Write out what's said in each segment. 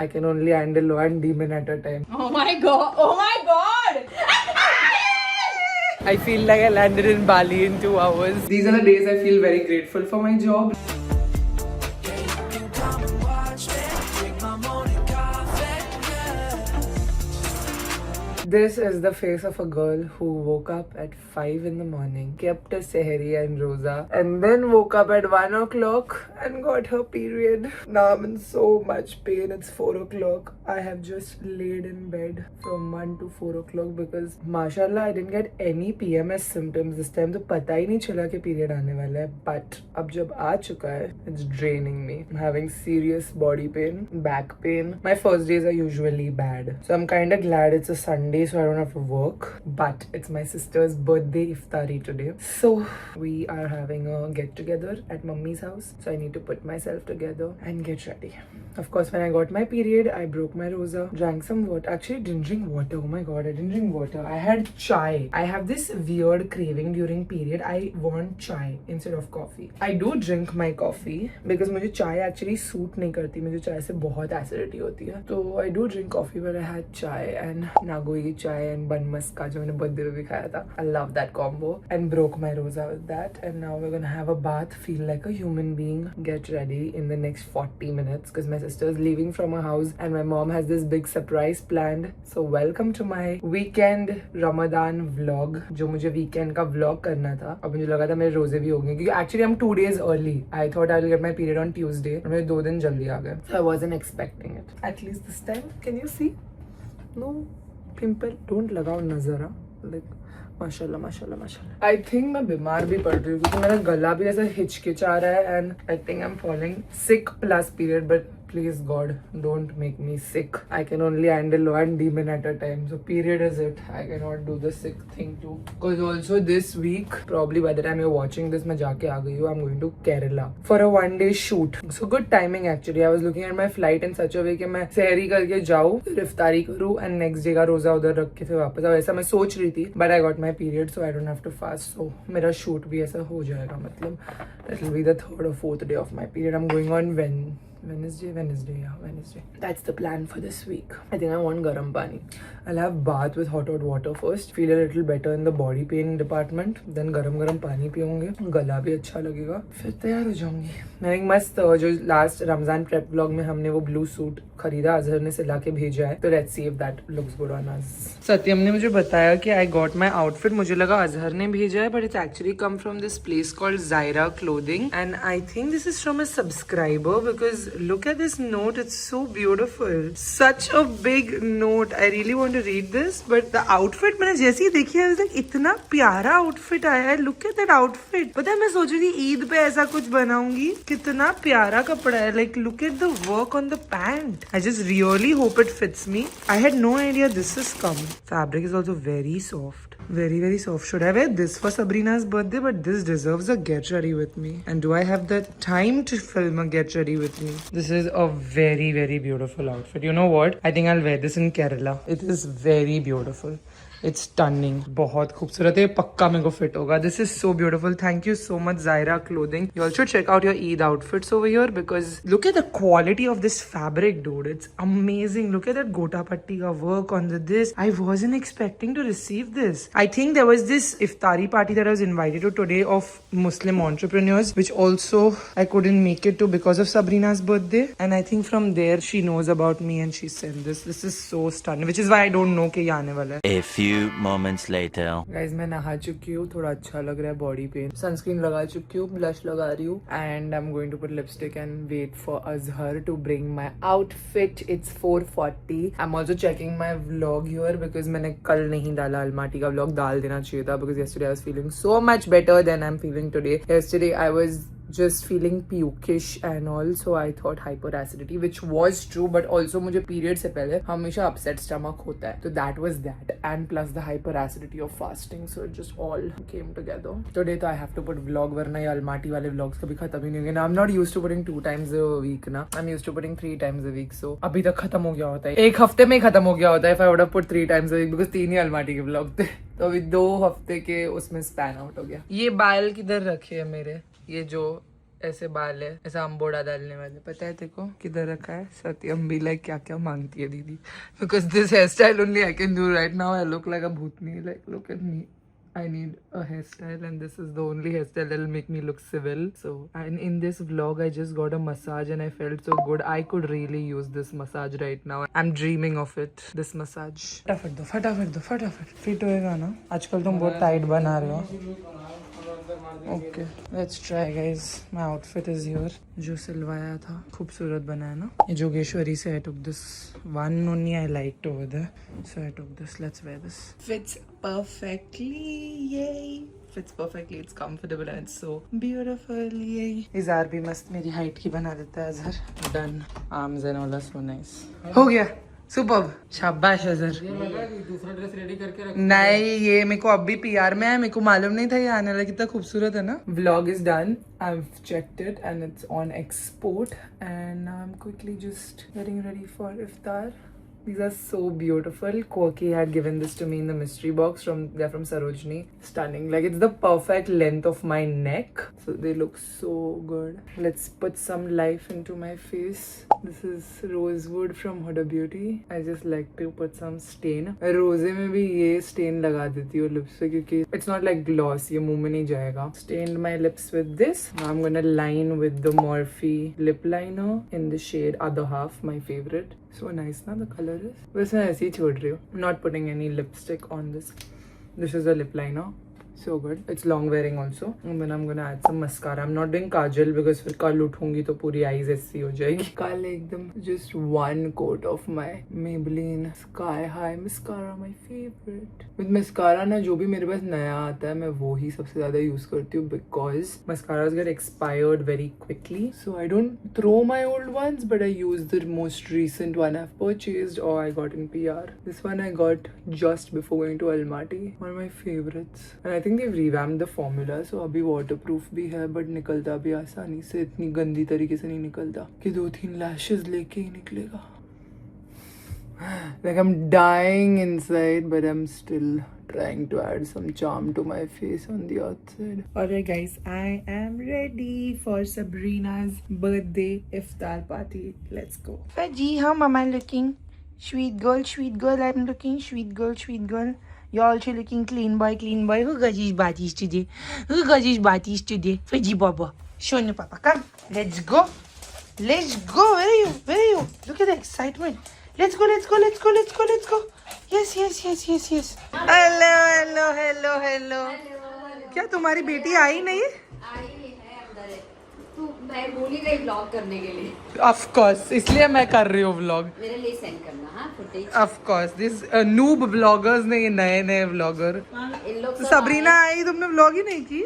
I can only handle one demon at a time. Oh my god! Oh my god! I feel like I landed in Bali in 2 hours. These are the days I feel very grateful for my job. This is the face of a girl who woke up at 5 in the morning, kept a sehri and roza, and then woke up at 1 o'clock and got her period. Now I'm in so much pain. It's 4 o'clock. I have just laid in bed from 1 to 4 o'clock because mashallah I didn't get any PMS symptoms this time. तो पता ही नहीं चला कि period आने वाला है. But अब जब आ चुका है, it's draining me. I'm having serious body pain, back pain. My first days are usually bad, so I'm kind of glad it's a Sunday, so I don't have to work. But it's my sister's birthday iftari today, so we are having a get together at mummy's house. So I need to put myself together and get ready. Of course, when I got my period, I broke my roza, drank some water. Actually, didn't drink water. Oh my god, I didn't drink water. I had chai. I have this weird craving during period. I want chai instead of coffee. I do drink my coffee because मुझे chai actually suit नहीं करती. मुझे chai से बहुत acidity होती है. So I do drink coffee, but I had chai and Nagoi chai and bun maska जो मैंने birthday पे भी खाया था. I love that combo and broke my roza with that. And now we're gonna have a bath, feel like a human being, get ready in the next 40 minutes because my sister is leaving from her house and my mom has this big surprise planned. So welcome to my weekend Ramadan vlog. जो मुझे weekend का vlog करना था, अब मुझे लगा था मेरे रोजे भी हो गए क्योंकि actually I'm 2 days early. I thought I will get my period on Tuesday. और मेरे 2 दिन जल्दी आ गए. So I wasn't expecting it. At least this time, can you see? No pimple. Don't लगाओ नजरा. Like माशाल्लाह माशाल्लाह माशाल्लाह. I think मैं बीमार भी पड़ रही हूँ क्योंकि मेरा गला भी ऐसा हिचकिचा रहा है and I think I'm falling sick plus period, but please God, don't make me sick. I can only handle one demon at a time. So period is it. I cannot do the sick thing too. Because also this week, probably by the time you're watching this, मैं जाके आ गई हूँ. I'm going to Kerala for a 1-day shoot. So good timing actually. I was looking at my flight in such a way कि मैं सहरी करके जाऊँ, फिर इफ्तारी करूँ and next day का रोजा उधर रख के फिर वापस आऊँ. ऐसा मैं सोच रही थी. But I got my period, so I don't have to fast. So मेरा shoot भी ऐसा हो जाएगा. मतलब that will be the 3rd or 4th day of my period. I'm going on Wednesday. That's the plan for this week. I think I want garam pani. I'll have bath with hot water first. Feel a little better in the body pain department. Then garam pani पीऊंगे. गला भी अच्छा लगेगा. फिर तैयार हो जाऊंगी. मैंने एक मस्त जो लास्ट रमजान प्रेप व्लॉग में हमने वो ब्लू सूट खरीदा, अजहर ने सिला के भेजा है. तो let's see if that looks good on us. Satyam ने मुझे बताया कि आई गॉट माई आउटफिट. मुझे लगा अजहर ने भेजा है, but it's actually come from this place called Zaira Clothing, and I think this is from a subscriber because look at this note. It's so beautiful. Such a big note. I really want to read this, but the outfit मैंने जैसे ही देखी है इतना प्यारा outfit आया है. Look at that outfit. पता है मैं सोच रही थी ईद पे ऐसा कुछ बनाऊंगी. कितना प्यारा कपड़ा है. Like look at the work on the pant. I just really hope it fits me. I had no idea this is come. Fabric is also very soft. Very soft. Should I wear this for Sabrina's birthday? But this deserves a get ready with me. And do I have the time to film a get ready with me? This is a very beautiful outfit. You know what? I think I'll wear this in Kerala. It is very beautiful. It's stunning. बहुत खूबसूरत है. पक्का मेरे को fit होगा. This is so beautiful. Thank you so much Zaira Clothing. You all should check out your Eid outfits over here because look at the quality of this fabric, dude. It's amazing. Look at that gota patti ka work on this. I wasn't expecting to receive this. I think there was this iftari party that I was invited to today of Muslim entrepreneurs, which also I couldn't make it to because of Sabrina's birthday. And I think from there she knows about me and she sent this. This is so stunning, which is why I don't know कि ये आने वाला है. A few moments later. Guys, मैं नहा चुकी हूँ. थोड़ा अच्छा लग रहा है बॉडी पेन. सनस्क्रीन लगा चुकी हूँ. ब्लश लगा रही हूँ. And I'm going to put lipstick and wait for Azhar to bring my outfit. It's 4:40. I'm also checking my vlog here because मैंने कल नहीं डाला अलमाटी का vlog. डाल देना चाहिए था because yesterday I was feeling so much better than I'm feeling today. Yesterday I was just feeling pukish and all, so I thought hyperacidity, which was true, but also मुझे period से पहले हमेशा upset stomach होता है. So that was that, and plus the hyperacidity of fasting, so it just all came together. Today तो I have to put vlog, वरना ये Almaty वाले vlogs कभी खत्म ही नहीं होंगे ना. I'm not used to putting 2 times a week ना. I'm used to putting 3 times a week, so अभी तक खत्म हो गया होता है. एक हफ्ते में ही खत्म हो गया होता है if I would have put 3 times a week because 3 he Almaty के vlog थे. तो अभी 2 हफ्ते के उसमें स्पैन आउट हो गया. ये बाल किधर रखे है मेरे? ये जो ऐसे बाल है, ऐसा अम्बोड़ा डालने वाले, पता है तेको किधर रखा है? सत्यम भी लाइक क्या क्या मांगती है दीदी, because this hairstyle only I can do right now. I look like a भूतनी, like look at me. I need a hairstyle and this is the only hairstyle that will make me look civil. So, and in this vlog I just got a massage and I felt so good. I could really use this massage right now. I'm dreaming of it, this massage. फटाफट दो fit होएगा ना? आजकल तुम बहुत tight बना रहे हो. Okay, let's try guys. My outfit is here. जो सिलवाया था खूबसूरत बना है ना. ये जोगेश्वरी से I took this one only I liked over there, so I took this. Let's wear this. Fits perfectly. Yay! Fits perfectly. It's comfortable and it's so beautiful. Yay! इज़ार भी मस्त मेरी हाइट की बना देता है इज़ार. Done. Arms and all are so nice. हो गया. Super. शाबाश अजहर. दूसरा ड्रेस रेडी करके रख. नहीं, ये मेरे को अभी पीआर में है, मेरे को मालूम नहीं था ये आने वाला. कितना खूबसूरत है ना. Vlog is done. I've checked it and it's on export and now I'm quickly just getting ready for iftar. These are so beautiful. Quirky had given this to me in the mystery box. They're from Sarojini. Stunning. Like it's the perfect length of my neck. So they look so good. Let's put some life into my face. This is rosewood from Huda Beauty. I just like to put some stain. रोजे में भी ये stain लगा देती हूँ lips पे क्योंकि it's not like gloss. ये मुंह में नहीं जाएगा. Stained my lips with this. Now I'm gonna line with the Morphe lip liner in the shade Other Half, my favorite. So nice ना the color is. बस मैं ऐसे ही छोड़ रही हूँ. Not putting any lipstick on this. This is a lip liner. So good. It's long wearing also. And then I'm gonna add some mascara. I'm not doing kajal because फिर कल उठूंगी तो पूरी eyes ऐसी हो जाएगी. कल एकदम just one coat of my Maybelline Sky High mascara, my favorite. With mascara ना जो भी मेरे पास नया आता है मैं वो ही सबसे ज़्यादा use करती हूँ because mascaras get expired very quickly. So I don't throw my old ones but I use the most recent one I've purchased or I got in PR. This one I got just before going to Almaty. One of my favorites. And I think they've revamped the formula, so अभी waterproof भी है but निकलता भी आसानी से, इतनी गंदी तरीके से नहीं निकलता कि 2-3 lashes लेके ही निकलेगा. Like I'm dying inside but I'm still trying to add some charm to my face on the outside. Alright guys, I am ready for Sabrina's birthday iftar party. Let's go. Faji, how am I looking? Sweet girl, I'm looking sweet girl. You're also looking clean boy. Who got his bodies today? Faji Baba. Show me Papa. Come. Let's go. Where are you? Look at the excitement. Let's go. Yes. Hello. क्या तुम्हारी बेटी आई नहीं? मैं बोली गई vlog करने के लिए. Of course, इसलिए मैं कर रही हूँ व्लॉग. मेरे लिए सेंड करना हाँ footage. Of course, this noob vloggers ने ये नए व्लॉगर. इन लोग सबरीना आई, तुमने व्लॉग ही नहीं की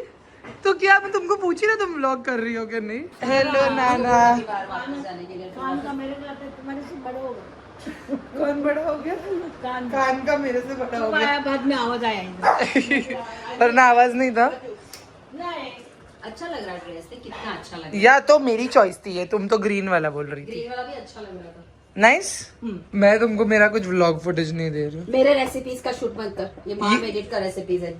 तो क्या मैं तुमको पूछी ना तुम व्लॉग कर रही हो कि नहीं. हेलो नाना. कौन बड़ा हो गया? कान का मेरे से बड़ा हो गया. बाद में आवाज आया पर ना आवाज नहीं था. अच्छा लग रहा है ड्रेस. कितना अच्छा लग रहा है. या तो मेरी चॉइस थी ये, तुम तो ग्रीन वाला बोल रही थी. ग्रीन वाला भी अच्छा लग रहा था. नाइस. मैं तुमको मेरा कुछ व्लॉग फुटेज नहीं दे रही हूँ. मेरे रेसिपीज का शूट मत कर. ये माँ एडिट का रेसिपीज है.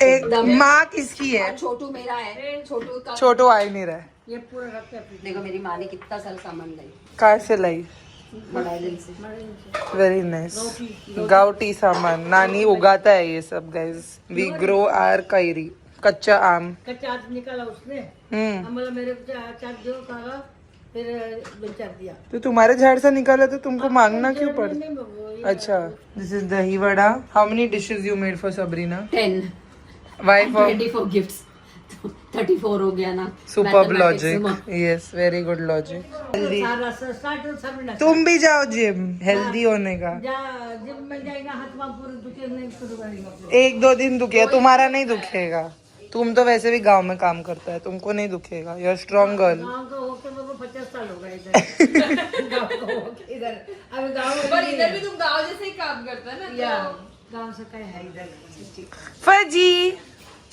एक माँ किसकी है? छोटू मेरा है. छोटू आ ही नहीं रहा है. ये पूरा रख. देखो मेरी माँ ने कितना सारा सामान लाई. कहाँ से लाई? मलाइलन से. Very nice. गाउटी सामान नानी उगाता है ये सब guys. We grow our kairi. कच्चा आम निकाला उसने. मेरे दो सारा फिर बेचा दिया. तो तुम्हारे झाड़ से निकाला तो तुमको मांगना क्यों पड़ा? अच्छा. दिस इज दही vada. How many dishes you made for Sabrina? 10. Wife of 24 gifts. 34 हो गया ना. Superb logic. Yes, very good logic. तुम भी जाओ जिम हेल्दी होने का. जिम में जाएगा हाथ पांव पूरे दुखे नहीं शुरू करेगा. 1-2 दिन दुखे, तुम्हारा नहीं दुखेगा. तुम तो वैसे भी गांव में काम करता है, तुमको नहीं दुखेगा. You are strong girl. गाँव का होके मेरे को 50 साल हो गए इधर. गाँव का होके इधर. अभी गाँव पर इधर भी तुम गाँव जैसे ही काम करता है ना. या गाँव से कहीं है इधर. फजी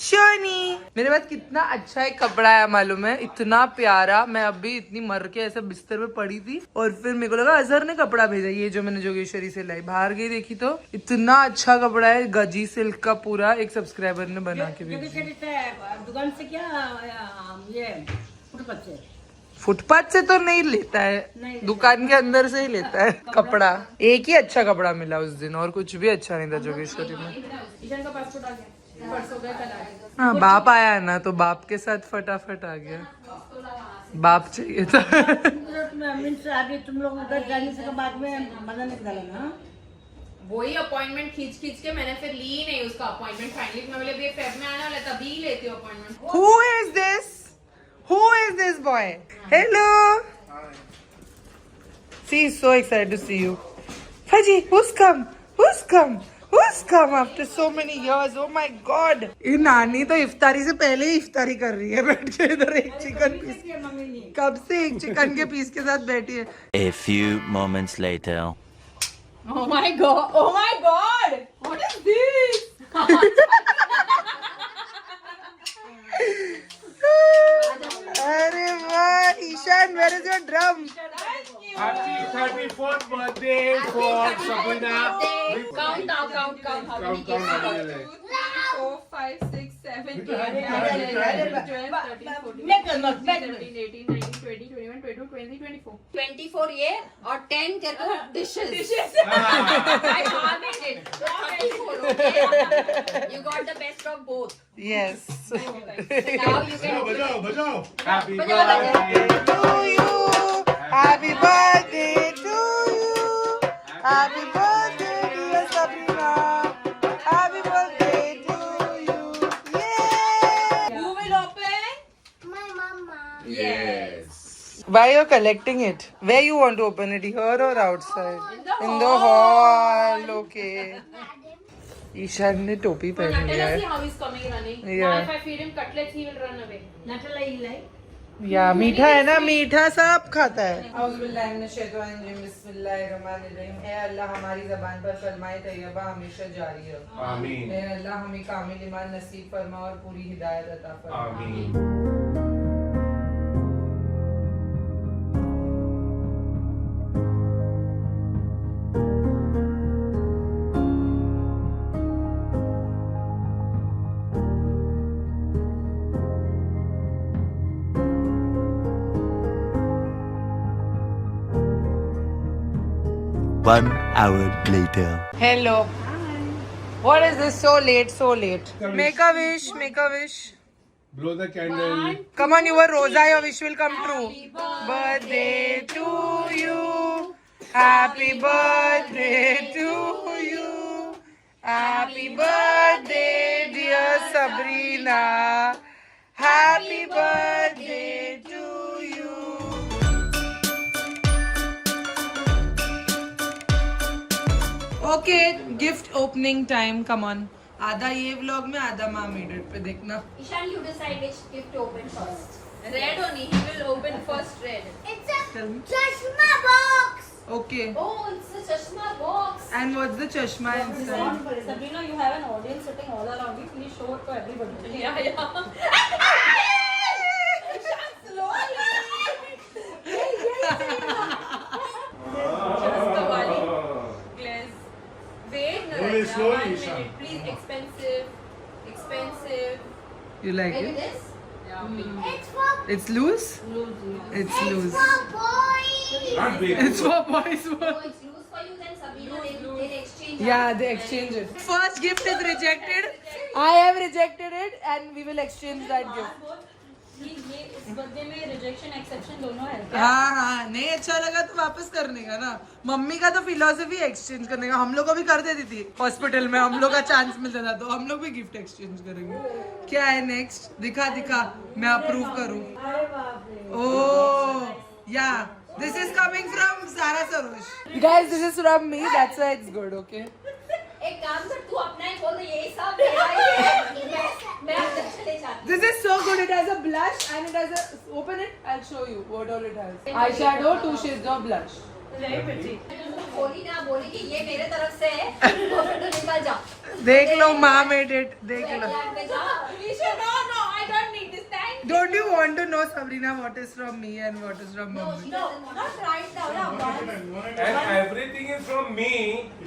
शोनी. मेरे पास कितना अच्छा एक कपड़ा है मालूम है, इतना प्यारा. मैं अभी इतनी मर के ऐसे बिस्तर पे पड़ी थी और फिर मेरे को लगा अजहर ने कपड़ा भेजा. ये जो मैंने जोगेश्वरी से लाई, बाहर गई देखी तो इतना अच्छा कपड़ा है. गजी सिल्क का पूरा. एक सब्सक्राइबर ने बना के भेजा. दुकान से क्या ये फुटपाथ से। फुटपाथ से तो नहीं लेता है, दुकान के अंदर से ही लेता है कपड़ा। एक ही अच्छा कपड़ा मिला उस दिन, और कुछ भी अच्छा नहीं था जोगेश्वरी में। ईशान का पासपोर्ट आ गया, परसों गए कल आ गया। हाँ, बाप आया ना तो बाप के साथ फटाफट आ गया। बाप चाहिए था। मीन्स अभी तुम लोग उधर जाने से बाद में मजा नहीं डाला ना। वही अपॉइंटमेंट खींच के मैंने फिर ली ही नहीं उसका अपॉइंटमेंट फाइनली। मैं बोले अभी फेब में आने वाला है, तभी ही लेती हूँ appointment. Who is this? Who is this boy? Hello. See, he's so excited to see you. Faji, who's come? Who's come? Who's come after so many years? Oh my God! ये नानी तो इफ्तारी से पहले ही इफ्तारी कर रही है बैठ के इधर एक चिकन पीस। कब से एक चिकन के पीस के साथ बैठी है। A few moments later. Oh my god! Oh my god! What is this? अरे वाह Ishan, where is your drum? Happy 34th birthday for Sabrina. Count now, count. How many cases? 1, 2, 3, 4, 5, 6, 7, 8, 9, 10, 11, 12, 13, 14, 15, 16, 17, 18, 19, 20, 21, 22, 23, 24. 24 ये और 10 तेरे को dishes. I harmed it. 34, okay? You got the best of both. Yes. Now you can बजाओ. Happy birthday To you. Happy birthday to you. Happy birthday dear Sabrina. Happy birthday to you. Yeah. Who will open? My mama. Yes. Why you're collecting it? Where you want to open it? Here or outside? In the hall. Okay. Ishan ने टोपी पहन लिया Nutella, see है। how he's coming running. Yeah. Now if I feed him cutlets, he will run away. नटला ही लाई। या मीठा है ना, मीठा सब खाता है। अल्लाह हमारी ज़बान पर कलमाए तैयबा हमेशा जारी रहो। आमीन. अल्लाह हमें कामिल ईमान नसीब फरमा और पूरी हिदायत अता फरमा। आमीन. One hour later. Hello. What is this? So late. Make a wish. Blow the candle. Come on, you were Rosa, your wish will come true. Birthday to you. Happy birthday to you. Happy birthday, dear Sabrina. Happy birthday to you. Okay, gift opening time. Come on. आधा ये vlog में, आधा माँ made it पे देखना। Ishan, you decide which gift to open first. Red only. He will open first red. It's a chashma box. Okay. Oh, it's a chashma box. And what's the chashma inside? Sabrina, you have an audience sitting all around you. Please show it to everybody. Yeah. Just the Wali glaze. Wait, Slowly, Narendra, slowly, 1 Ishan. minute. Please, expensive. You like Like it? this? Yeah. It's for It's loose? It's loose. boys. Not big. It's for boys. So it's loose for you, then Sabrina, they'll exchange. Yeah, they exchange it. First gift is rejected. I have rejected it and we will exchange that gift. ये इस birthday में rejection exception दोनों है। हाँ, नहीं अच्छा लगा तो वापस करने का ना। मम्मी का तो फिलोसफी एक्सचेंज करने का, हम लोग को भी कर देती थी हॉस्पिटल में, हम लोग का चांस मिलता था तो हम लोग भी गिफ्ट एक्सचेंज करेंगे। क्या है नेक्स्ट? दिखा मैं अप्रूव करूँ। ओह या दिस इज कमिंग फ्रॉम सारा Saroj. Guys this is from me, that's why it's good. Okay, एक काम कर, तू अपना ही बोल दे, यही सब मेरा ही है। मैं अंदर चले जाती this is so good. It has a blush and it has a, open it, I'll show you what all it has. Eyeshadow, 2 shades of blush. हूँ। बोली ना बोली कि ये मेरे तरफ से है, तो फिर तो निकल जाओ। देख लो, माँ made it. देख लो। बैकयार्ड में जाओ। No, I don't need this. Thank Don't you want to know, Sabrina, what is from me and what is from mommy? No, not right now. ना And everything is from me,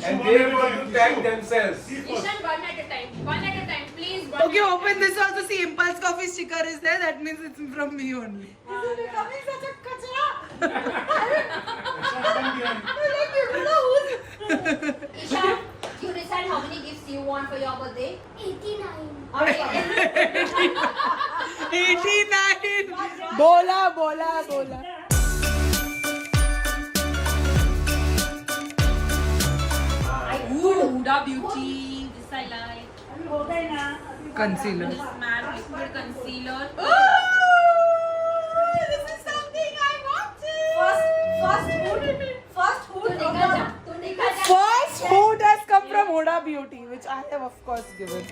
and they want to thank themselves. Ishan, one at a time. Please. is Okay, open this also. See, Impulse Coffee sticker is there. That means it's from me only. This is becoming such a kachra. Isha, you decide how many gifts you want for your birthday. 89. Okay. 89. Bola, bola, bola. Huda Beauty. This I like. Concealer. This matte liquid concealer. Oh, this is something I wanted. First food. तू निकल जा. First food has come from Huda Beauty, which I have of course given.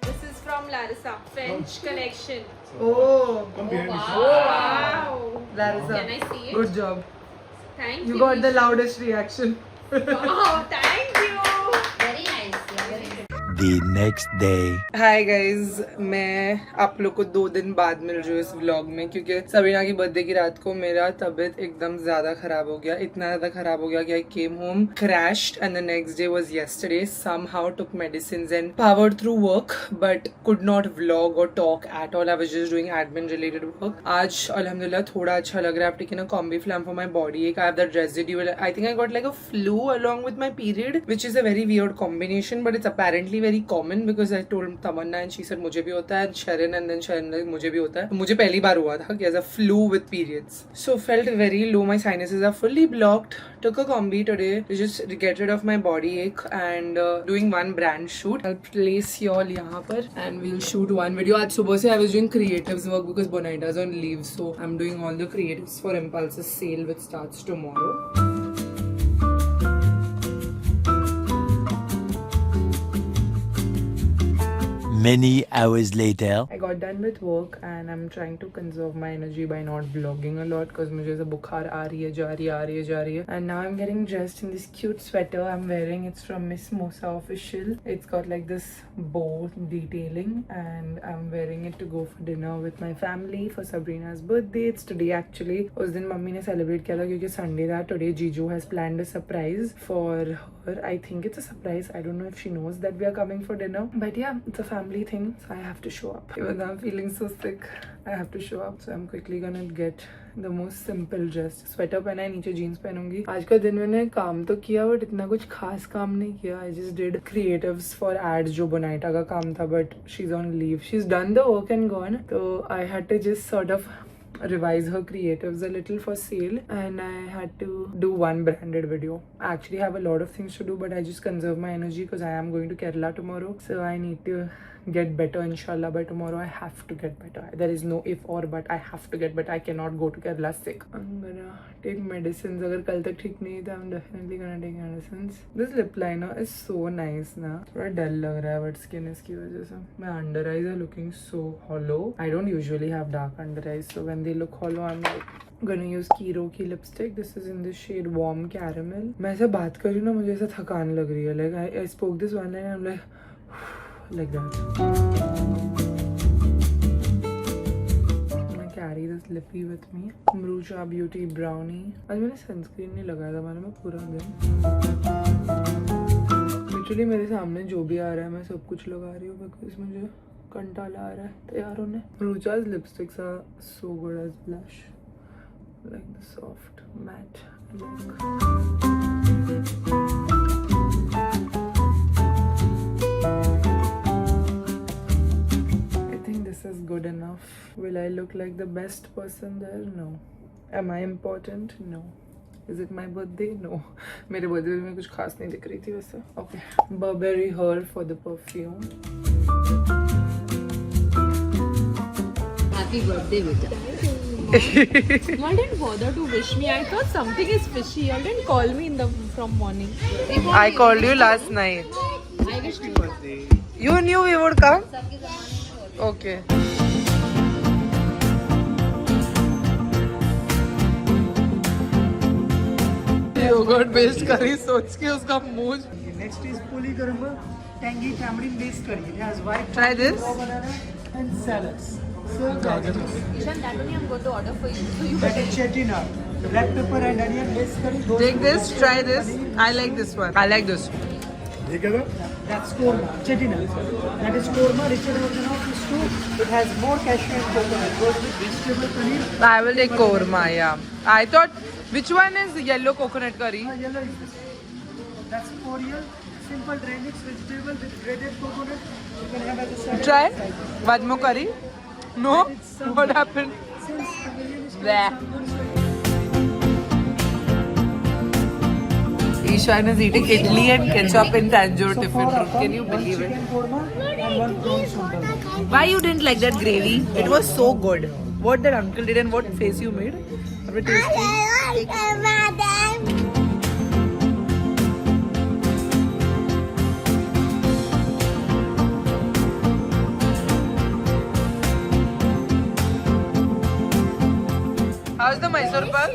This is from Larissa. French collection. Oh, Wow. Larissa. Can I see it? Good job. Thank you. You got the loudest reaction. Wow, thank you. Very nice. Yeah, very good. The next day. Hi guys, मैं आप लोग को 2 दिन बाद मिल रही हूँ इस vlog में क्योंकि सबरीना की बर्थडे की रात को मेरा तबीयत एकदम ज्यादा खराब हो गया. इतना ज्यादा खराब हो गया कि I came home, crashed and the next day was yesterday. Somehow took medicines and powered through work but could not vlog or talk at all. I was just doing admin related work. आज अल्हम्दुलिल्लाह थोड़ा अच्छा लग रहा है. I've taken a Combiflam for my body ache. I have that residual. I think I got like a flu along with my period, which is a very weird combination, but it's apparently very common because I told Tamanna and she said मुझे भी होता है, Sharon and then Sharon like मुझे भी होता है. मुझे पहली बार हुआ था कि as a flu with periods. So felt very low. My sinuses are fully blocked. Took a combi today to just get rid of my body ache and doing one brand shoot. I'll place you all यहाँ पर and we'll shoot one video. आज सुबह से I was doing creatives work because Bonaita is on leave, so I'm doing all the creatives for Impulse's sale which starts tomorrow. Many hours later. I got done with work and I'm trying to conserve my energy by not vlogging a lot because मुझे ऐसा बुखार आ रही है जा रही है. And now I'm getting dressed in this cute sweater I'm wearing. It's from Miss Mosa Official. It's got like this bow detailing and I'm wearing it to go for dinner with my family for Sabrina's birthday. It's today actually. उस दिन mummy ने celebrate किया था क्योंकि Sunday था. Today Jiju has planned a surprise for her. I think it's a surprise. I don't know if she knows that we are coming for dinner. But yeah, it's a family thing, so I have to show up. Even though I'm feeling so sick, I have to show up. So I'm quickly gonna get the most simple dress. Sweater पहना है, नीचे jeans पहनूंगी. आज का दिन मैंने काम तो किया but इतना कुछ खास काम नहीं किया. I just did creatives for ads जो Bonaita का काम था, but she's on leave. She's done the work and gone. So I had to just sort of revise her creatives a little for sale and I had to do one branded video. I actually have a lot of things to do but I just conserve my energy because I am going to Kerala tomorrow, so I need to get better. Inshallah by tomorrow I have to get better. There is no if or but. I have to get better. I cannot go to Kerala sick. I'm gonna take medicines. अगर कल तक ठीक नहीं था I'm definitely gonna take medicines. This lip liner is so nice ना. थोड़ा डल लग रहा है but skin इसकी वजह से. My under eyes are looking so hollow. I don't usually have dark under eyes, so when they look hollow I'm like gonna use Kiro की lipstick. This is in the shade Warm Caramel. मैं ऐसा बात कर रही हूँ ना, मुझे ऐसा थकान लग रही है. Like I spoke this one line and I'm like that. I carry this lippy with me. Mrucha Beauty Brownie. आज मैंने sunscreen नहीं लगाया था मैंने पूरा दिन. Literally मेरे सामने जो भी आ रहा है मैं सब कुछ लगा रही हूँ because मुझे कंटाला आ रहा है तैयार होने. Mrucha's lipsticks are so good as blush. Like the soft matte look. Is good enough. Will I look like the best person there? No. Am I important? No. Is it my birthday? No. मेरे birthday में कुछ खास नहीं दिख रही थी वैसे. Okay. Burberry Her for the perfume. Happy birthday, beta. Y'all didn't bother to wish me. I thought something is fishy. Y'all didn't call me from morning. I called you last night. I wish you. You knew we would come? Okay. Yogurt based curry सोच के उसका मुंह. Next is polygarma tangy tamarind based curry. It has white Try this. banana and salads. Ishan, that only I'm going to order for you. So you That is chettinad. Black pepper and onion mixed curry. those Take two this, are try this. paneer. I like this one. I like this. ये क्या था? That's korma, chettinad. That is korma, richer version of this too. It has more cashew and coconut. Goes with vegetable paneer. I will take korma, yeah. I thought, which one is yellow coconut curry? Yellow is this. That's Oriel. Simple dry mix vegetable with grated coconut. You can have as a salad. Try. One more curry. No? What happened? Since Pavilion is Bleh. called Sambar, Ishan is eating idli and ketchup in Tanjore so tiffin for room. Can you one believe it? chicken korma and one prawn sundal. Why you didn't like that gravy? It was so good. What that uncle did and what face you made? After tasting. How's the Mysore pak?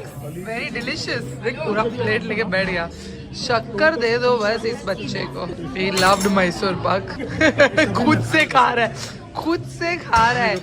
Very delicious. देख पूरा plate लेके बैठ गया. शक्कर दे दो बस इस बच्चे को. He loved Mysore pak. खुद से खा रहा है. खुद से खा रहा है.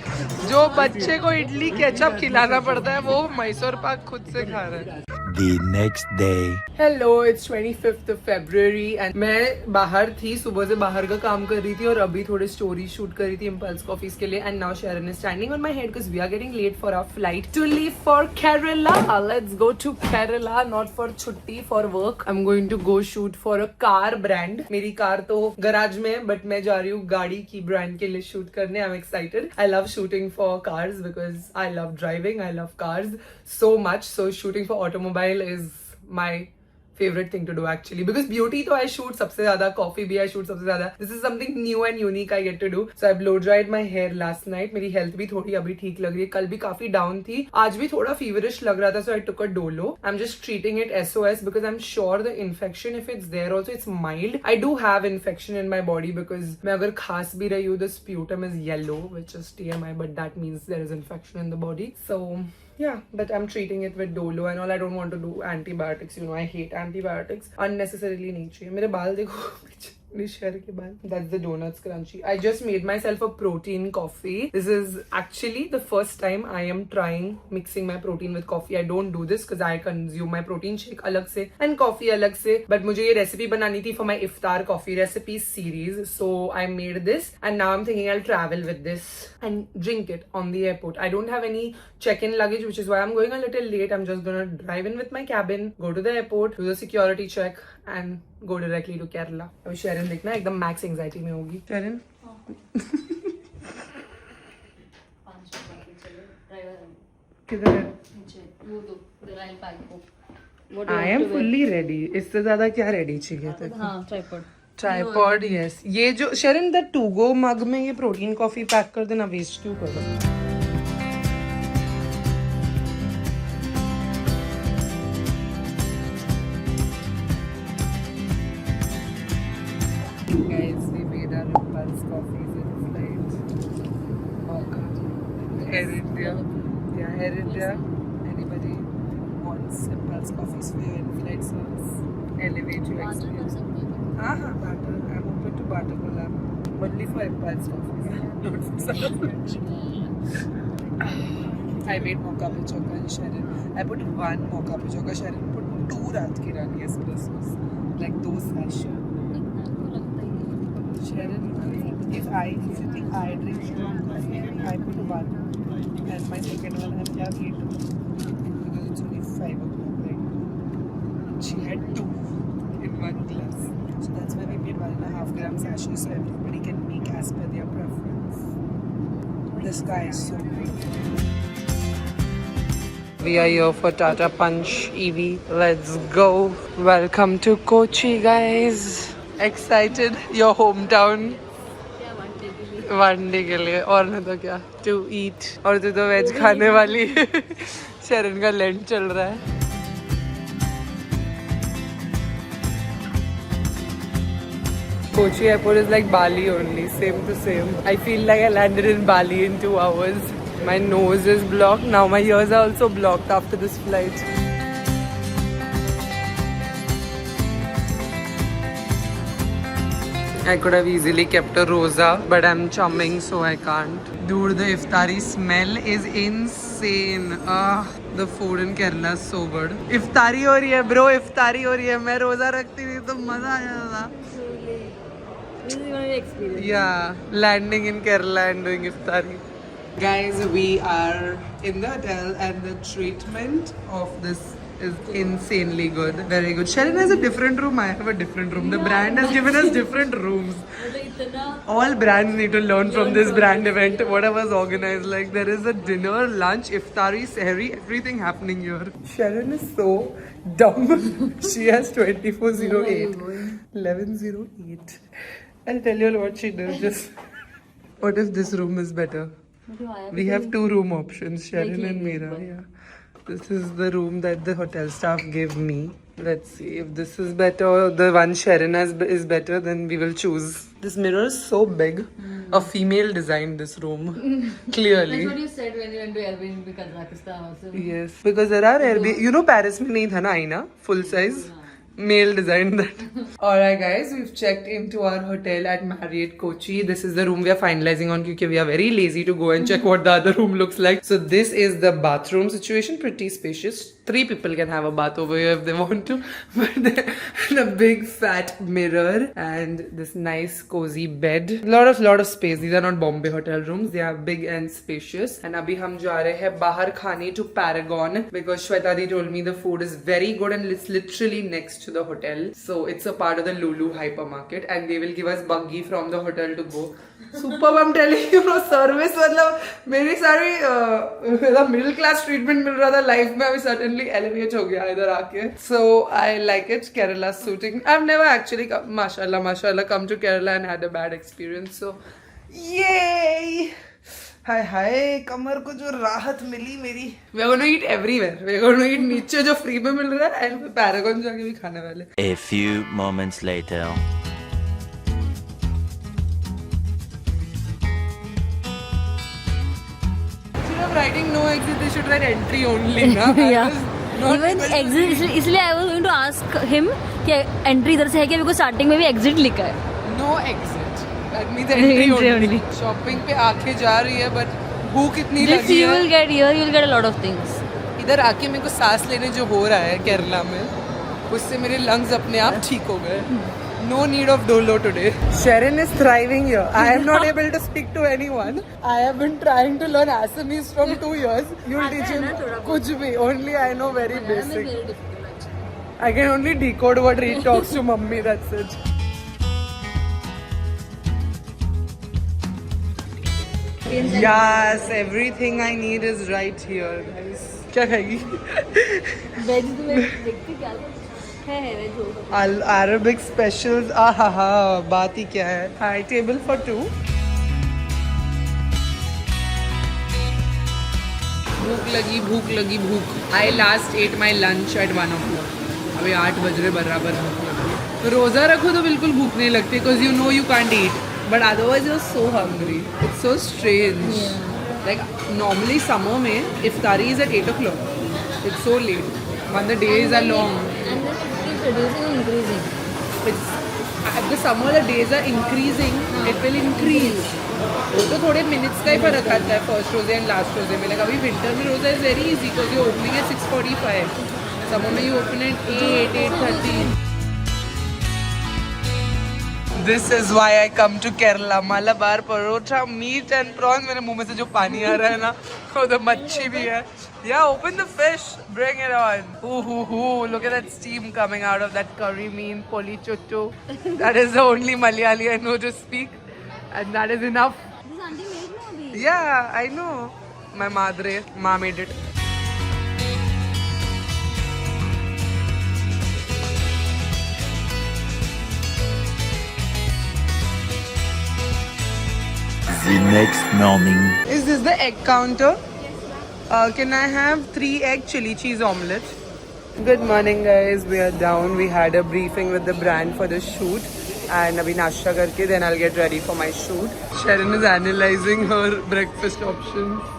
जो बच्चे को इडली केचप खिलाना पड़ता है वो मैसूर पाक खुद से खा रहा है. The next day. Hello, it's 25th of February and मैं बाहर थी, सुबह से बाहर का काम कर रही थी और अभी थोड़े स्टोरी शूट कर रही थी Impulse Coffees के लिए and now Sharon is standing on my head because we are getting late for our flight to leave for Kerala. Let's go to Kerala, not for छुट्टी, for work. I'm going to go shoot for a car brand. मेरी car तो garage में है but मैं जा रही हूँ गाड़ी की ब्रांड के लिए शूट करने. I'm excited. I love shooting for cars because I love driving. I love cars so much. So shooting for automobile is my favorite thing to do actually because beauty तो I shoot सबसे ज़्यादा, coffee भी I shoot सबसे ज़्यादा. This is something new and unique I get to do. So I blow dried my hair last night. मेरी health भी थोड़ी अभी ठीक लग रही है. कल भी काफी down थी. आज भी थोड़ा feverish लग रहा था so I took a Dolo. I'm just treating it SOS because I'm sure the infection if it's there also it's mild. I do have infection in my body because मैं अगर खांस भी रही हूँ the sputum is yellow which is TMI but that means there is infection in the body. So yeah, but I'm treating it with Dolo and all. I don't want to do antibiotics. You know, I hate antibiotics. Unnecessarily नहीं चाहिए. मेरे बाल देखो share के बाल. That's the donuts crunchy. I just made myself a protein coffee. This is actually the first time I am trying mixing my protein with coffee. I don't do this because I consume my protein shake अलग से and coffee अलग से. But मुझे ये recipe बनानी थी for my iftar coffee recipes series. So I made this and now I'm thinking I'll travel with this and drink it on the airport. I don't have any check-in luggage which is why I'm going a little late. I'm just gonna drive in with my cabin, go to the airport, do the security check and go directly to Kerala. अभी Sheeran देखना एकदम max anxiety में होगी. Sheeran किधर है? I am fully ready. इससे ज्यादा क्या ready चाहिए था? हाँ, tripod. Tripod yes. ये जो शेरन द टू गो मग में ये प्रोटीन कॉफी पैक कर देना. वेस्ट क्यों करो? Guys, we made our Impulse Coffees in flight. Oh God. Air India. Yeah, Air India. Anybody wants Impulse Coffees for your in-flight service? Elevate your experience. हाँ barter. I'm open to barter collab. Only for Impulse Coffees. Not for some. I made mocha pichoka and Sharon. I put one mocha pichoka. Sharon put 2 Raat Ki Rani espressos. Like those sachets. Sharon, if you think I drink strong coffee, I put 1. And my second one I have 8. Because it's only 5 o'clock, right? She had 2 in one glass. So that's why we made 1.5 gram sachet so everybody can make as per their preference. The sky is so beautiful. We are here for Tata Punch EV. Let's go. Welcome to Kochi, guys. Excited? Your hometown. One day के लिए और नहीं तो क्या. To eat. और तू तो veg खाने वाली. शरण का लंच चल रहा है. Kochi airport is like Bali only, same to same. I feel like I landed in Bali in 2 hours. My nose is blocked. Now my ears are also blocked after this flight. I could have easily kept a rosa, but I'm chumming, so I can't. Dude, the iftari smell is insane. The food in Kerala is so good. Iftari ho rahi hai, bro. Iftari ho rahi hai. मैं रोजा रखती थी तो मजा आ जाता. This is going to be experience. Yeah, landing in Kerala and doing iftari. Guys, we are in the hotel and the treatment of this is insanely good. Very good. Sharon has a different room. I have a different room. The brand has given us different rooms. All brands need to learn from this brand event. What was organized. Like there is a dinner, lunch, iftari, sehri, everything happening here. Sharon is so dumb. She has 2408. 1108. I'll tell you what she does. Just what if this room is better? We have 2 room options, Sharon and Meera. Yeah. This is the room that the hotel staff gave me. Let's see if this is better. The one Sharon has is better, then we will choose. This mirror is so big. A female designed this room. Clearly. That's what you said when you went to Airbnb Kazakhstan also. Yes, because there are Airbnb. You know, Paris mein nahi tha na aina, full size. Male designed that. Alright guys, we've checked into our hotel at Marriott Kochi. This is the room we are finalizing on because we are very lazy to go and check what the other room looks like. So this is the bathroom situation, pretty spacious. 3 people can have a bath over here if they want to. But the big fat mirror and this nice cozy bed. Lot of space. These are not Bombay hotel rooms. They are big and spacious. And abhi hum ja rahe hain bahar khane to Paragon because Shweta di told me the food is very good and it's literally next to the hotel. So it's a part of the Lulu hypermarket and they will give us buggy from the hotel to go. Superb, I'm telling you, bro. Service मतलब मेरी सारी middle class treatment मिल रहा था life में अभी suddenly elevate हो गया इधर आके. So I like it. Kerala suiting. I've never actually come, mashallah come to Kerala and had a bad experience. So yay! हाय हाय कमर को जो राहत मिली मेरी. We are going to eat everywhere. We are going to eat नीचे जो free में मिल रहा है and Paragon जाके भी खाने वाले. A few moments later. Instead of writing no exit, they should write entry only. Na? Yeah. Even exit, इसलिए I was going to ask him कि entry इधर से है क्या? because starting में भी exit लिखा है. No exit. That means entry only. Shopping पे आके जा रही है but भूख इतनी This लगी you है. will get here, you will get a lot of things. इधर आके मेरे को सांस लेने जो हो रहा है केरला में उससे मेरे lungs अपने आप ठीक हो गए. No need of Dolo today. Sharon is thriving here. I am not able to speak to anyone. I have been trying to learn Assamese from 2 years. You'll teach him kuch bhi. Only I know very basic. I can only decode what Reed talks to mummy. That's it. Yes, everything I need is right here, guys. क्या खाएगी? Veg तो मैं देखती क्या है veg होगा. Arabic specials. हा बात ही क्या है. Hi, table for 2. भूख लगी. I last ate my lunch at 1 o'clock. अभी 8 बज रहे बराबर भूख लगी. तो रोजा रखो तो बिल्कुल भूख नहीं लगती because you know you can't eat. But otherwise you're so hungry. It's so strange. Yeah. Like normally summer में iftari is at 8 o'clock. It's so late. When the days are long. And then it keeps reducing and increasing. It's, at the summer the days are increasing. It will increase. वो तो थोड़े minutes का ही फर्क आता है first रोजे and last रोजे में. Like अभी winter में रोजा is very easy because you're opening at 6:45. Summer में you open at 8, 8:30. This is why I come to Kerala. Malabar parotha, meat and prawns. मेरे मुंह में से जो पानी आ रहा है ना, वो तो मच्छी भी है. Yeah, open the fish. Bring it on. Look at that steam coming out of that curry mean poli chuttu. That is the only Malayali I know to speak, and that is enough. This auntie made no abhi. Yeah, I know. My madre, ma made it. The next morning. Is this the egg counter? Can I have 3 egg chili cheese omelette? Good morning guys, we are down. We had a briefing with the brand for the shoot and abhi nashta karke then I'll get ready for my shoot. Sharon is analyzing her breakfast options.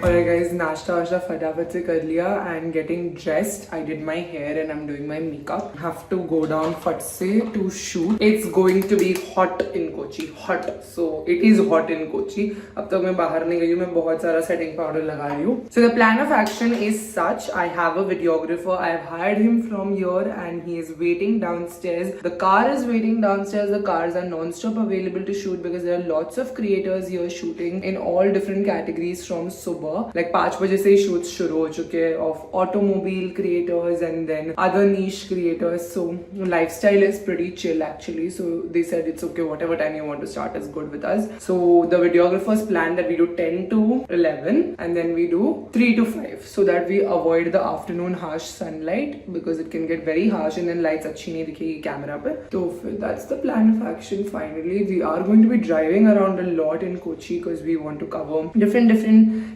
Alright guys, नाश्ता वाश्ता फटाफट से कर लिया and getting dressed. I did my hair and I'm doing my makeup. Have to go down फट से to shoot. It's going to be hot in Kochi. Hot. So it is hot in Kochi. अब तक मैं बाहर नहीं गई हूँ, मैं बहुत सारा setting powder लगा रही हूँ. So the plan of action is such. I have a videographer. I have hired him from here and he is waiting downstairs. The car is waiting downstairs. The cars are non-stop available to shoot because there are lots of creators here shooting in all different categories from सुबह like 5 बजे से ही shoots शुरू हो चुके हैं of automobile creators and then other niche creators. So lifestyle is pretty chill actually. So they said it's okay, whatever time you want to start is good with us. So the videographers planned that we do 10 to 11 and then we do 3 to 5 so that we avoid the afternoon harsh sunlight because it can get very harsh and then lights अच्छी नहीं दिखेगी camera पे. तो फिर that's the plan of action. Finally we are going to be driving around a lot in Kochi because we want to cover different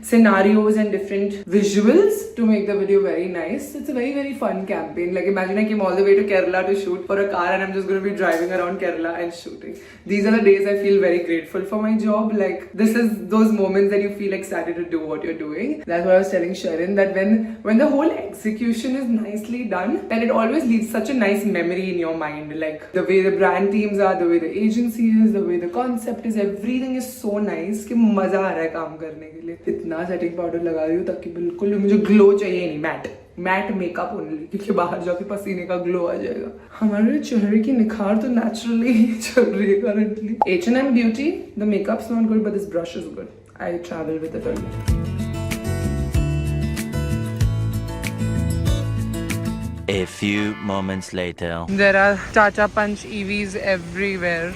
scenarios and different visuals to make the video very nice. It's a very fun campaign. Like imagine I came all the way to Kerala to shoot for a car and I'm just going to be driving around Kerala and shooting. These are the days I feel very grateful for my job. Like this is those moments that you feel excited to do what you're doing. That's what I was telling Sharon, that when the whole execution is nicely done, then it always leaves such a nice memory in your mind. Like the way the brand teams are, the way the agency is, the way the concept is, everything is so nice कि मजा आ रहा है काम करने के लिए. इतना setting powder लगा रही हूँ ताकि बिल्कुल मुझे ग्लो चाहिए नहीं, मैट मेकअप ओनली, क्योंकि बाहर जाके पसीने का ग्लो आ जाएगा. हमारे चेहरे की निखार तो नेचुरली ही चल रही है currently. H&M Beauty, the makeup's not good but this brush is good. I travel with it already. A few moments later. There are Tata Punch EVs everywhere.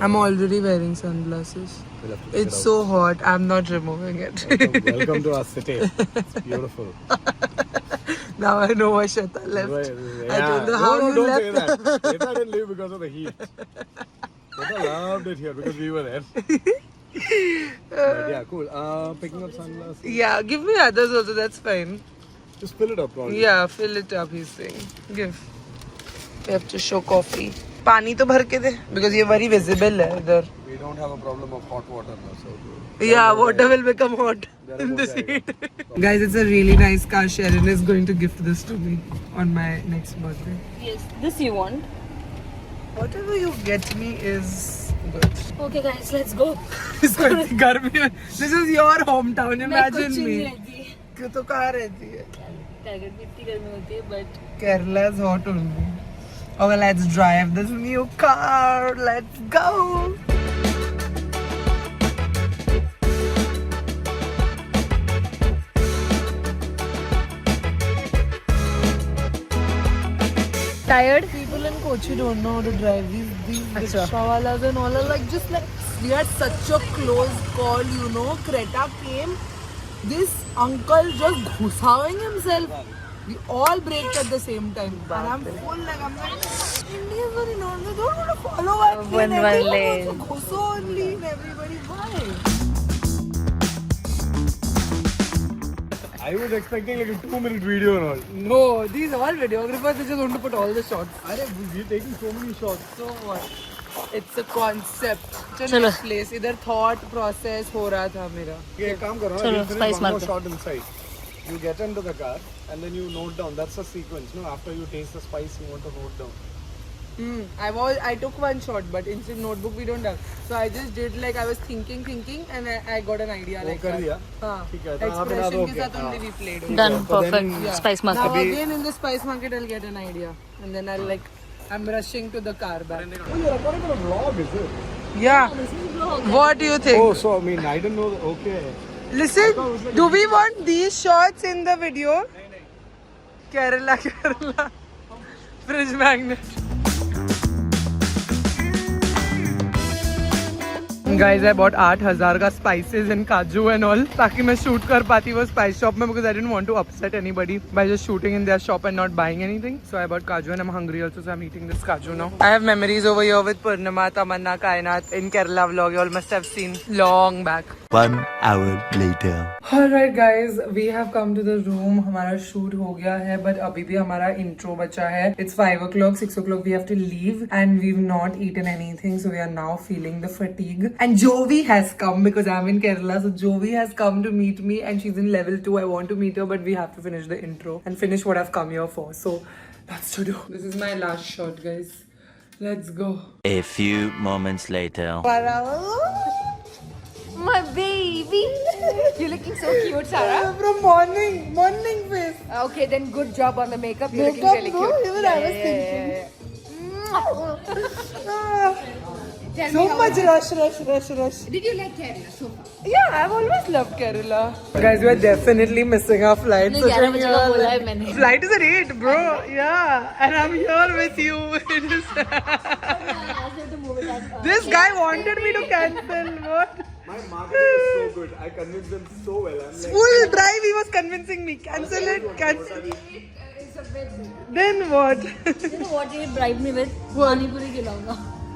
I'm already wearing sunglasses. It's so hot. I'm not removing it. Welcome to our city. It's beautiful. Now I know why Shweta left. I don't know how you don't left. say that. Shweta didn't leave because of the heat. Shweta loved it here because we were there. But yeah, cool. Picking up sunglasses. Yeah, give me others also. That's fine. Just fill it up, probably. Yeah, fill it up. He's saying. Give. We have to show coffee. पानी तो भर के दे because ये very visible है इधर. We don't have a problem of hot water now, so. Yeah, water will become hot in this heat. Guys, it's a really nice car. Sharon is going to gift this to me on my next birthday. Yes, this you want. Whatever you get me is good. Okay guys, let's go. This is your hometown. Imagine me. रहती क्यों तो कहाँ रहती है? Target भी इतनी गर्मी होती है but Kerala is hot only. Okay, let's drive this new car. Let's go. tired. People in Kochi don't know how to drive. These rickshawalas and all are like just like we had such a close call, you know. Creta came. This uncle just ghusawing himself. We all braked at the same time. And I'm full like Indians are in order. They don't want to follow our lane. Everyone wants to ghuso only in everybody. Why? I was expecting like a 2-minute video and all. No, these are all videographers. They just want to put all the shots. We're taking so many shots. So what? It's a concept. It's a चलो. nice place. इधर thought process हो रहा था मेरा. Okay, काम करो ना. चलो, You finish spice one more मारते. shot inside. You get into the car and then you note down. That's a sequence. No, after you taste the spice, you want to note down. I took one shot, but instant notebook we don't have. So I just did like I was thinking, and I got an idea like कर that. दिया. हाँ. ठीक है, तो यहाँ पे Expression ना के दो साथ क्या? only we played. Done, So then- perfect. Yeah. Spice Now market. again in the spice market I'll get an idea, and then I'll like I'm rushing to the car back. Oh, you're recording on a vlog, is it? Yeah. What do you think? Oh, so I mean, I didn't know. Okay. Listen, do we want these shots in the video? Kerala, fridge magnet. Guys, I bought 8,000 का spices and kaju and all ताकि मैं shoot कर पाती वो spice shop में because I didn't want to upset anybody by just shooting in their shop and not buying anything. So I bought kaju and I'm hungry also, so I'm eating this kaju now. I have memories over here with Purnima, Tamanna, Kainat in Kerala vlog. You all must have seen long back. 1 hour later. Alright guys, we have come to the room. हमारा shoot हो गया है, but अभी भी हमारा intro बचा है. It's 5 o'clock, 6 o'clock we have to leave and we've not eaten anything, so we are now feeling the fatigue. And Jovi has come because I'm in Kerala, so Jovi has come to meet me and she's in level 2. I want to meet her, but we have to finish the intro and finish what I've come here for. So lots to do. This is my last shot, guys. Let's go. A few moments later. My baby. You're looking so cute, Sarah. From morning face. Okay, then good job on the makeup. You're looking really cute. Even I was thinking. Tell So me how much rush. Did you like Kerala so far? Yeah, I've always loved Kerala. Guys, we are definitely missing our flight. नहीं 11 बजे का बोला है मैंने. Flight is at 8, bro. Yeah, and I'm here with you. It is this guy wanted me to cancel. What? My marketing is so good. I convinced them so well. I'm like, Full drive, he was convincing me. Cancel it. Then what? You know what you bribe me with? पानी पूरी खिलाऊंगा.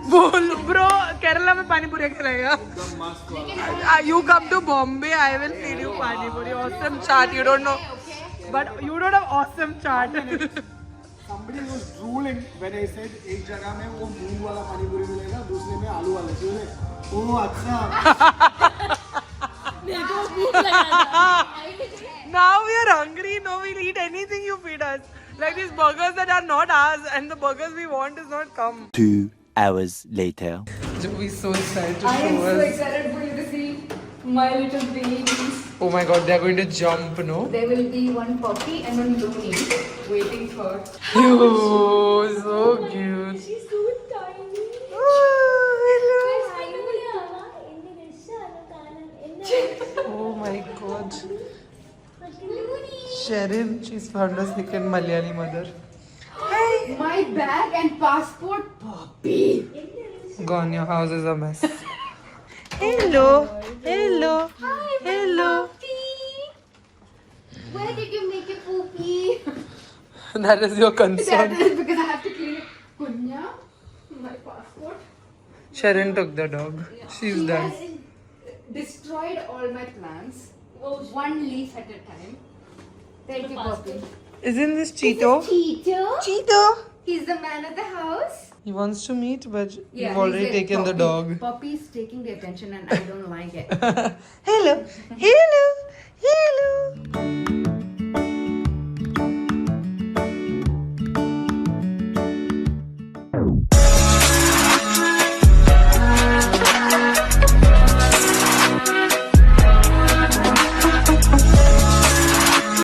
बोल bro, Kerala में पानी पूरी खिलाएगा. You come to Bombay, I will feed you pani puri. Awesome chaat. You don't know, but you don't have awesome chaat. somebody was drooling when I said एक जगह में वो मूंग वाला पानी पूरी मिलेगा, दूसरे में आलू वाला. तो मैंने ओह अच्छा. मेरे को भूख लगा था. Now we are hungry. No, we'll eat anything you feed us. Like these burgers that are not ours, and the burgers we want is not come. 2 hours later. Joey's so excited to I am show so us. excited for you to see my little babies. Oh my God, they're going to jump, no? There will be one puppy and one Looney waiting for. Oh, so cute. She's so tiny. Oh my God. Sharon, she's found a second Malayali mother. My bag and passport, puppy. Gone, your house is a mess. Hello. Where did you make it, poopy? That is your concern. That is because I have to clean it. Kunya, my passport. Sharon took the dog. She's She done. has destroyed all my plants. One leaf at a time. Thank you, puppy. Isn't this Cheeto? Cheeto. He's the man of the house. He wants to meet, but Yeah, you've already he's like, taken the puppy. dog. Puppy's taking the attention and I don't like it. Hello.